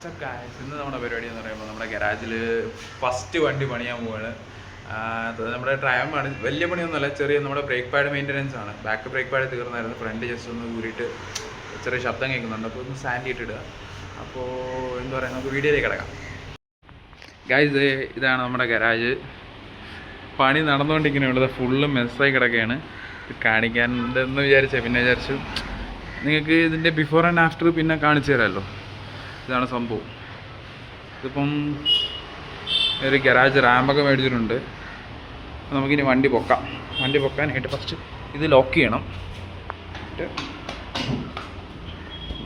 ഇന്ന് നമ്മുടെ പരിപാടി എന്ന് പറയുമ്പോൾ നമ്മുടെ ഗരാജിൽ ഫസ്റ്റ് വണ്ടി പണിയാൻ പോവാണ്. നമ്മുടെ ട്രയമാണ്. വലിയ പണിയൊന്നുമല്ല, ചെറിയ നമ്മുടെ ബ്രേക്ക് പാഡ് മെയിൻ്റനൻസ് ആണ്. ബാക്ക് ബ്രേക്ക് പാഡ് തീർന്നായിരുന്നു. ഫ്രണ്ട് ജസ്റ്റ് ഒന്ന് കൂടിയിട്ട് ചെറിയ ശബ്ദം കേൾക്കുന്നുണ്ട്. അപ്പോൾ ഒന്ന് സാൻഡ് ഇട്ടിടുക. അപ്പോൾ എന്താ പറയുക, നമുക്ക് വീഡിയോയിലേക്ക് കിടക്കാം. ഗൈസ്, ഇതാണ് നമ്മുടെ ഗരാജ്. പണി നടന്നുകൊണ്ടിരിക്കുന്നുള്ളത്. ഫുള്ള് മെസ്സായി കിടക്കുകയാണ്. കാണിക്കാനുണ്ടെന്ന് വിചാരിച്ചാൽ പിന്നെ വിചാരിച്ചു നിങ്ങൾക്ക് ഇതിൻ്റെ ബിഫോർ ആൻഡ് ആഫ്റ്റർ പിന്നെ കാണിച്ചു തരാമല്ലോ. ഇതാണ് സംഭവം. ഇതിപ്പം ഒരു ഗരാജ് റാമ്പൊക്കെ മേടിച്ചിട്ടുണ്ട്. നമുക്കിനി വണ്ടി പൊക്കാം. വണ്ടി പൊക്കാനായിട്ട് ഫസ്റ്റ് ഇത് ലോക്ക് ചെയ്യണം.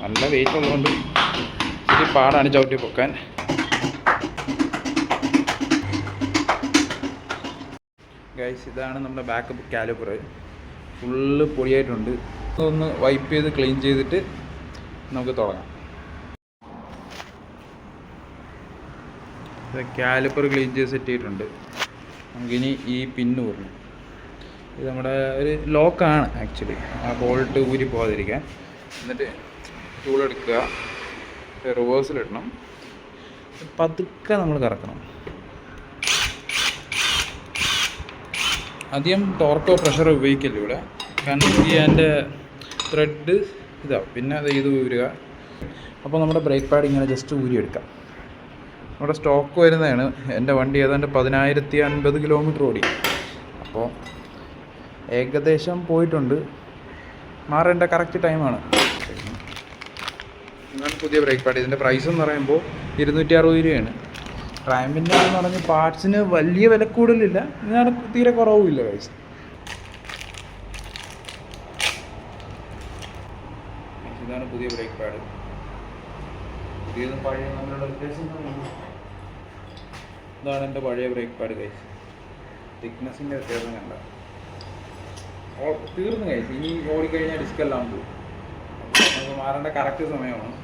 നല്ല വെയിറ്റ് ഉള്ളതുകൊണ്ട് ഇച്ചിരി പാടാണ് ചവിട്ടി പൊക്കാൻ. ഗൈസ്, ഇതാണ് നമ്മുടെ ബാക്ക് കാലിപ്പർ. ഫുള്ള് പൊടിയായിട്ടുണ്ട്. അതൊന്ന് വൈപ്പ് ചെയ്ത് ക്ലീൻ ചെയ്തിട്ട് നമുക്ക് തുടങ്ങാം. കാലിപ്പർ ക്ലീൻ ചെയ്ത് സെറ്റ് ചെയ്തിട്ടുണ്ട്. നമുക്കിനി ഈ പിന്ന് ഊരണം. ഇത് നമ്മുടെ ഒരു ലോക്കാണ് ആക്ച്വലി, ആ ബോൾട്ട് ഊരി പോകാതിരിക്കാൻ. എന്നിട്ട് ടൂൾ എടുക്കുക, റിവേഴ്സിലിടണം, പതുക്കെ നമ്മൾ കറക്കണം. അധികം ടോർക്കോ പ്രഷറോ ഉപയോഗിക്കല്ലോ ഇവിടെ, കാരണം ഈ അതിൻ്റെ ത്രെഡ് ഇതാവും. പിന്നെ അത് ഇത് ഊരുക. അപ്പോൾ നമ്മുടെ ബ്രേക്ക് പാഡ് ഇങ്ങനെ ജസ്റ്റ് ഊരിയെടുക്കാം. നമ്മുടെ സ്റ്റോക്ക് വരുന്നതാണ്. എൻ്റെ വണ്ടി ഏതാണ്ട് 1050 കിലോമീറ്റർ ഓടി. അപ്പോൾ ഏകദേശം പോയിട്ടുണ്ട്. മാറേണ്ട കറക്റ്റ് ടൈമാണ്. ഇതാണ് പുതിയ ബ്രേക്ക് പാഡ്. ഇതിൻ്റെ പ്രൈസ് എന്ന് പറയുമ്പോൾ 260 രൂപയാണ്. ട്രയമ്പിൻ്റെ എന്ന് പറഞ്ഞ് പാർട്സിന് വലിയ വില കൂടുതലില്ല, ഇതാണ് തീരെ കുറവുമില്ല പൈസ. ഇതാണ് പുതിയ ബ്രേക്ക് പാഡ്. പുതിയതും പഴയ നമ്മളുടെ വ്യത്യാസം. ഇതാണ് എൻ്റെ പഴയ ബ്രേക്ക് പാഡ് കൈസ്. തിക്നെസ്സിൻ്റെ വ്യത്യാസം കണ്ട തീർന്നു കൈസ്. ഇനി ഓടിക്കഴിഞ്ഞാൽ ഡിസ്കെല്ലാം പോകും. നമുക്ക് മാറേണ്ട കറക്റ്റ് സമയമാണ്.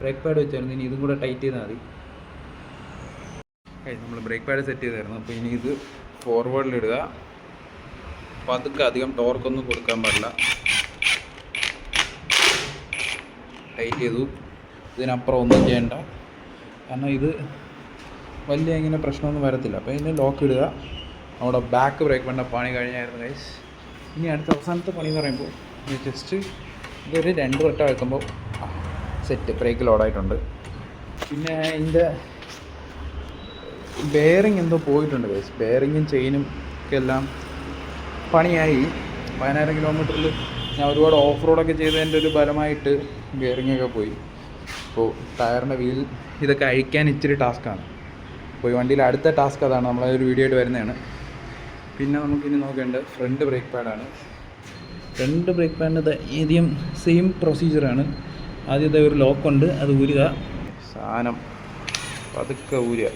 ബ്രേക്ക് പാഡ് വെച്ചായിരുന്നു. ഇനി ഇതും കൂടെ ടൈറ്റ് ചെയ്താൽ മതി. നമ്മൾ ബ്രേക്ക് പാഡ് സെറ്റ് ചെയ്തായിരുന്നു. അപ്പോൾ ഇനി ഇത് ഫോർവേഡിലിടുക. പതുക്കെ, അധികം ടോർക്കൊന്നും കൊടുക്കാൻ പാടില്ല. ടൈറ്റ് ചെയ്തു. ഇതിനപ്പുറം ഒന്നും ചെയ്യണ്ട, കാരണം ഇത് വലിയ ഇങ്ങനെ പ്രശ്നമൊന്നും വരത്തില്ല. അപ്പോൾ ഇതിന് ലോക്ക് ഇടുക. നമ്മുടെ ബാക്ക് ബ്രേക്ക് പാഡിൻ്റെ പണി കഴിഞ്ഞായിരുന്നു ഗൈസ്. ഇനി അടുത്ത അവസാനത്തെ പണി എന്ന് പറയുമ്പോൾ ജസ്റ്റ് ഇതൊരു 2 വട്ടം വെക്കുമ്പോൾ സെറ്റ് ബ്രേക്ക് ലോഡായിട്ടുണ്ട്. പിന്നെ ഇതിൻ്റെ ബെയറിങ് എന്തോ പോയിട്ടുണ്ട് ഗൈസ്. ബെയറിങ്ങും ചെയിനും ഒക്കെ എല്ലാം പണിയായി. 10,000 കിലോമീറ്ററിൽ ഞാൻ ഒരുപാട് ഓഫ് റോഡൊക്കെ ചെയ്തതിൻ്റെ ഒരു ഫലമായിട്ട് ബെയറിങ്ങൊക്കെ പോയി. അപ്പോൾ ടയറിൻ്റെ വീൽ ഇതൊക്കെ അഴിക്കാൻ ഇച്ചിരി ടാസ്ക്കാണ്. അപ്പോൾ ഈ വണ്ടിയിൽ അടുത്ത ടാസ്ക് അതാണ്. നമ്മളൊരു വീഡിയോ ആയിട്ട് വരുന്നതാണ്. പിന്നെ നമുക്കിനി നോക്കേണ്ടത് ഫ്രണ്ട് ബ്രേക്ക് പാഡാണ്. ഫ്രണ്ട് ബ്രേക്ക് പാഡിൻ്റെ ആദ്യം സെയിം പ്രൊസീജിയറാണ്. ആദ്യത്തെ ഒരു ലോക്കുണ്ട്, അത് ഊരുക. സാധനം പതുക്കെ ഊരുക.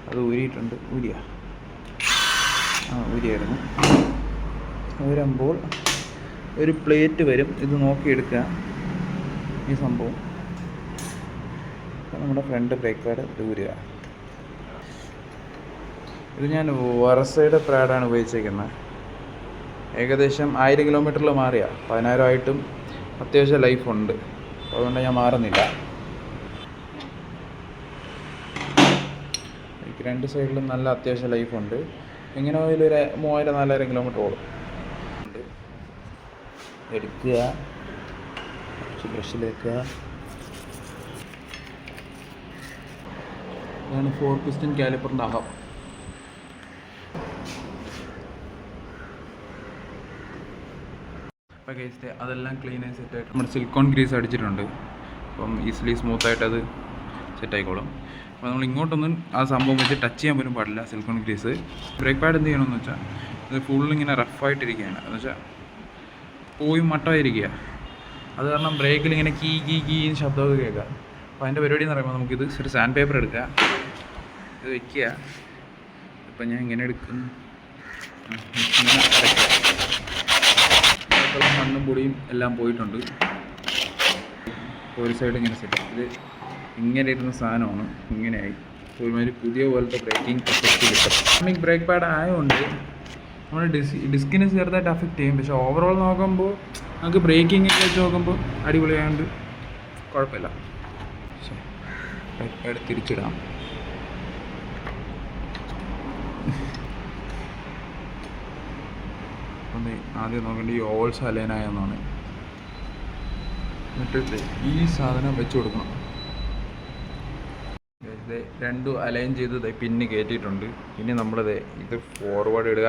അത് ഊരിയിട്ടുണ്ട്. ഊരിയായിരുന്നു. ഊരുമ്പോൾ ഒരു പ്ലേറ്റ് വരും. ഇത് നോക്കിയെടുക്കുക. ഈ സംഭവം നമ്മുടെ ഫ്രണ്ട് ബ്രേക്ക് പാഡ് ഊരുക. ഇത് ഞാൻ വെസ്രയുടെ പാഡാണ് ഉപയോഗിച്ചേക്കുന്നത്. ഏകദേശം 1000 കിലോമീറ്ററിൽ മാറിയ 10,000 ആയിട്ടും അത്യാവശ്യം ലൈഫുണ്ട്. അതുകൊണ്ട് ഞാൻ മാറുന്നില്ല. എനിക്ക് 2 സൈഡിലും നല്ല അത്യാവശ്യം ലൈഫുണ്ട്. ഇങ്ങനെ ഒരു 3000-4000 കിലോമീറ്റർ ഓടും. എടുക്കുക, ബ്രഷിലെടുക്കുക. ഇതാണ് 4 പിസ്റ്റൺ കാലിപ്പറിൻ്റെ അകം. അപ്പോൾ കേസ് അതെല്ലാം ക്ലീൻ ആയി സെറ്റായിട്ട് നമ്മുടെ സിലിക്കോൺ ഗ്രീസ് അടിച്ചിട്ടുണ്ട്. അപ്പം ഈസിലി സ്മൂത്തായിട്ട് അത് സെറ്റായിക്കോളും. അപ്പോൾ നമ്മൾ ഇങ്ങോട്ടൊന്നും ആ സംഭവം വെച്ച് ടച്ച് ചെയ്യാൻ പോലും പാടില്ല സിലിക്കോൺ ഗ്രീസ്. ബ്രേക്ക് പാഡ് എന്ത് ചെയ്യണമെന്ന് വെച്ചാൽ ഇത് ഫുള്ളിങ്ങനെ റഫായിട്ടിരിക്കുകയാണ്. എന്ന് വെച്ചാൽ പോയി മട്ടമായിരിക്കുക. അത് കാരണം ബ്രേക്കിൽ ഇങ്ങനെ കീ ശബ്ദമൊക്കെ കേൾക്കുക. അപ്പോൾ അതിൻ്റെ പരിപാടി എന്ന് പറയുമ്പോൾ നമുക്കിത് ഒരു സാൻഡ് പേപ്പർ എടുക്കുക, ഇത് വയ്ക്കുക. ഇപ്പം ഞാൻ ഇങ്ങനെ എടുക്കും, ഇങ്ങനെ അടയ്ക്കുക. മണ്ണും പൊടിയും എല്ലാം പോയിട്ടുണ്ട്. ഒരു സൈഡ് ഇങ്ങനെ സെറ്റ്. ഇത് ഇങ്ങനെ ഇരുന്ന സാധനമാണ് ഇങ്ങനെയായി. ഒരുമാതിരി പുതിയ പോലത്തെ ബ്രേക്കിംഗ് എഫക്റ്റ് കിട്ടും. ഡൈനാമിക് ബ്രേക്ക് പാഡ് ആയതുകൊണ്ട് നമ്മൾ ഡിസ്കിന് ചെറുതായിട്ട് അഫക്റ്റ് ചെയ്യും. പക്ഷേ ഓവറോൾ നോക്കുമ്പോൾ നമുക്ക് ബ്രേക്കിംഗ് ഒക്കെ വെച്ച് നോക്കുമ്പോൾ അടിപൊളിയായതുകൊണ്ട് കുഴപ്പമില്ല. ബ്രേക്ക് പാഡ് തിരിച്ചിടാം. ആദ്യം നോക്കേണ്ട ഈ ഓൾസ് അലൈനായെന്നാണ്. എന്നിട്ട് ഈ സാധനം വെച്ച് കൊടുക്കണം. രണ്ടും അലൈൻ ചെയ്ത് പിന്ന് കയറ്റിയിട്ടുണ്ട്. ഇനി നമ്മളിത് ഇത് ഫോർവേഡ് ഇടുക,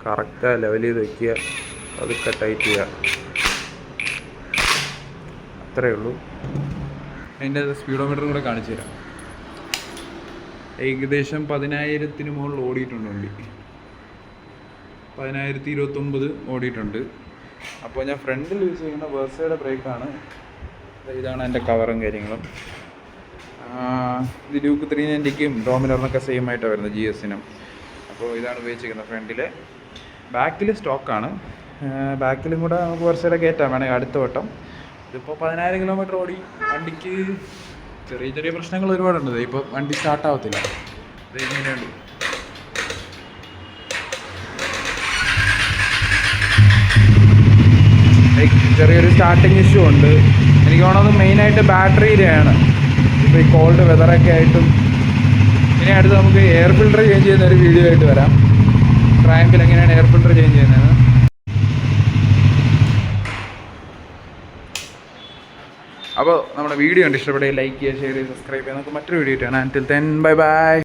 കറക്റ്റ് ലെവൽ ചെയ്ത് വയ്ക്കുക, അതൊക്കെ ടൈറ്റ് ചെയ്യുക. അത്രയേ ഉള്ളൂ. അതിൻ്റെ സ്പീഡോമീറ്ററും കൂടെ കാണിച്ചു തരാം. ഏകദേശം 10,000 മുകളിൽ ഓടിയിട്ടുണ്ട് വണ്ടി. 10,029 ഓടിയിട്ടുണ്ട്. അപ്പോൾ ഞാൻ ഫ്രണ്ടിൽ യൂസ് ചെയ്യുന്ന വെർസയുടെ ബ്രേക്കാണ്. ഇതാണ് എൻ്റെ കവറും കാര്യങ്ങളും. ഇത് ഡ്യൂക്ക് 390ക്കും ഡോമിനറിനൊക്കെ സെയിം ആയിട്ടാണ് വരുന്നത്, GS-നും. അപ്പോൾ ഇതാണ് ഉപയോഗിച്ചിരിക്കുന്നത് ഫ്രണ്ടിൽ. ബാക്കിൽ സ്റ്റോക്കാണ്. ബാക്കിലും കൂടെ നമുക്ക് വെർസയുടെ കയറ്റാം വേണമെങ്കിൽ അടുത്ത വട്ടം. ഇതിപ്പോൾ 10,000 കിലോമീറ്റർ ഓടി. വണ്ടിക്ക് ചെറിയ ചെറിയ പ്രശ്നങ്ങൾ ഒരുപാടുണ്ട്. ഇപ്പോൾ വണ്ടി സ്റ്റാർട്ടാവത്തില്ല. ഇത് ഇങ്ങനെയുണ്ട്. ചെറിയൊരു സ്റ്റാർട്ടിങ് ഇഷ്യൂ ഉണ്ട്. എനിക്ക് തോന്നുന്നത് മെയിനായിട്ട് ബാറ്ററിയിലാണ്. ഇപ്പോൾ ഈ കോൾഡ് വെതറൊക്കെ ആയിട്ടും. ഇനി അടുത്ത് നമുക്ക് എയർ ഫിൽറ്റർ ചേഞ്ച് ചെയ്യുന്ന ഒരു വീഡിയോ ആയിട്ട് വരാം. ട്രയംഫിൽ എങ്ങനെയാണ് എയർ ഫിൽറ്റർ ചേഞ്ച് ചെയ്യുന്നത്. അപ്പോൾ നമ്മുടെ വീഡിയോ ഉണ്ട് ഇഷ്ടപ്പെടുക, ലൈക്ക് ചെയ്യുക, ഷെയർ ചെയ്യുക, സബ്സ്ക്രൈബ് ചെയ്യുക. നമുക്ക് മറ്റൊരു വീഡിയോ ആണ്. Until then, bye bye.